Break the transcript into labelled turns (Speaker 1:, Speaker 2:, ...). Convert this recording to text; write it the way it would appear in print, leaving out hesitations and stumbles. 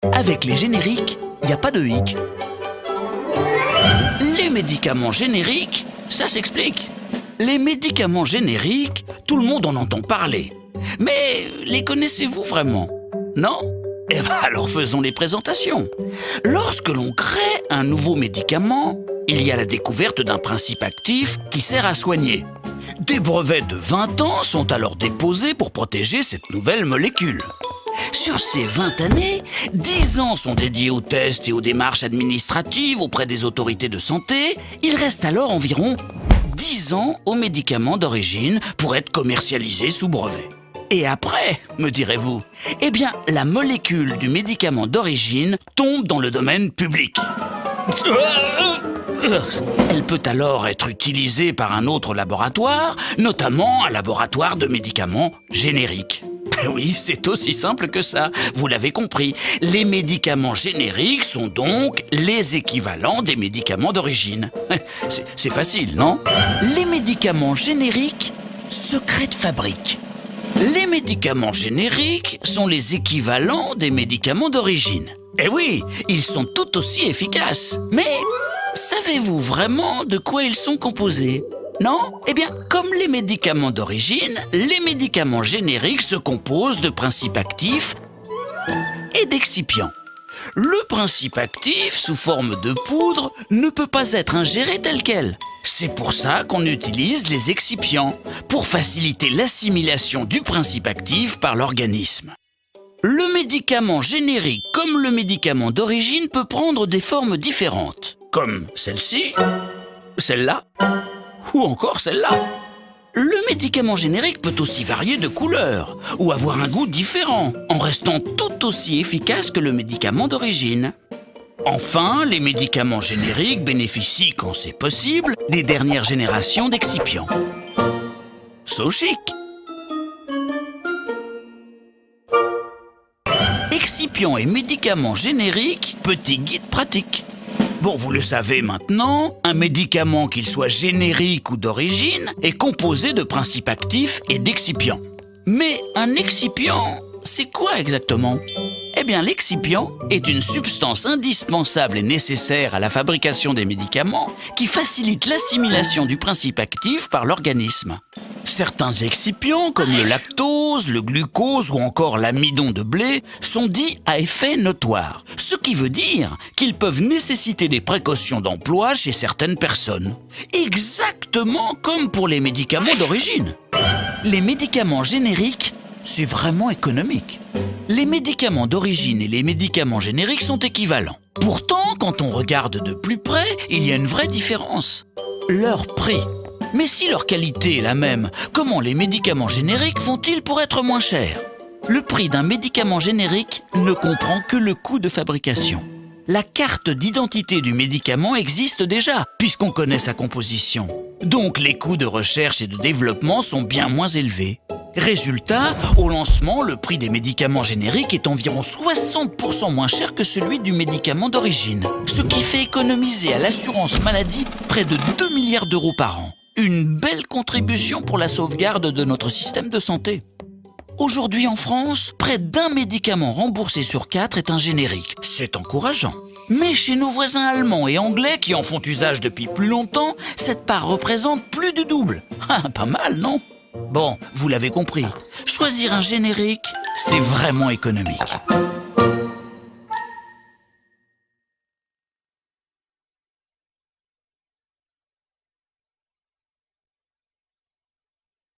Speaker 1: Avec les génériques, il n'y a pas de hic. Les médicaments génériques, ça s'explique. Les médicaments génériques, tout le monde en entend parler. Mais les connaissez-vous vraiment? Non? Eh bien alors faisons les présentations. Lorsque l'on crée un nouveau médicament, il y a la découverte d'un principe actif qui sert à soigner. Des brevets de 20 ans sont alors déposés pour protéger cette nouvelle molécule. Sur ces 20 années, 10 ans sont dédiés aux tests et aux démarches administratives auprès des autorités de santé. Il reste alors environ 10 ans aux médicaments d'origine pour être commercialisés sous brevet. Et après, me direz-vous, eh bien, la molécule du médicament d'origine tombe dans le domaine public. Elle peut alors être utilisée par un autre laboratoire, notamment un laboratoire de médicaments génériques. Oui, c'est aussi simple que ça, vous l'avez compris. Les médicaments génériques sont donc les équivalents des médicaments d'origine. C'est facile, non? Les médicaments génériques, secret de fabrique. Les médicaments génériques sont les équivalents des médicaments d'origine. Eh oui, ils sont tout aussi efficaces. Mais savez-vous vraiment de quoi ils sont composés? Non? Eh bien, comme les médicaments d'origine, les médicaments génériques se composent de principes actifs et d'excipients. Le principe actif, sous forme de poudre, ne peut pas être ingéré tel quel. C'est pour ça qu'on utilise les excipients, pour faciliter l'assimilation du principe actif par l'organisme. Le médicament générique comme le médicament d'origine peut prendre des formes différentes, comme celle-ci, celle-là, ou encore celle-là. Le médicament générique peut aussi varier de couleur ou avoir un goût différent, en restant tout aussi efficace que le médicament d'origine. Enfin, les médicaments génériques bénéficient, quand c'est possible, des dernières générations d'excipients. So chic! Excipients et médicaments génériques, petit guide pratique. Bon, vous le savez maintenant, un médicament, qu'il soit générique ou d'origine, est composé de principes actifs et d'excipients. Mais un excipient, c'est quoi exactement? Eh bien, l'excipient est une substance indispensable et nécessaire à la fabrication des médicaments qui facilite l'assimilation du principe actif par l'organisme. Certains excipients, comme le lactose, le glucose ou encore l'amidon de blé, sont dits à effet notoire, ce qui veut dire qu'ils peuvent nécessiter des précautions d'emploi chez certaines personnes. Exactement comme pour les médicaments d'origine. Les médicaments génériques, c'est vraiment économique. Les médicaments d'origine et les médicaments génériques sont équivalents. Pourtant, quand on regarde de plus près, il y a une vraie différence. Leur prix. Mais si leur qualité est la même, comment les médicaments génériques font-ils pour être moins chers? Le prix d'un médicament générique ne comprend que le coût de fabrication. La carte d'identité du médicament existe déjà, puisqu'on connaît sa composition. Donc les coûts de recherche et de développement sont bien moins élevés. Résultat, au lancement, le prix des médicaments génériques est environ 60% moins cher que celui du médicament d'origine, ce qui fait économiser à l'assurance maladie près de 2 milliards d'euros par an. Une belle contribution pour la sauvegarde de notre système de santé. Aujourd'hui en France, près d'un médicament remboursé sur 4 est un générique. C'est encourageant. Mais chez nos voisins allemands et anglais qui en font usage depuis plus longtemps, cette part représente plus du double. Ah, pas mal, non? Bon, vous l'avez compris, choisir un générique, c'est vraiment économique.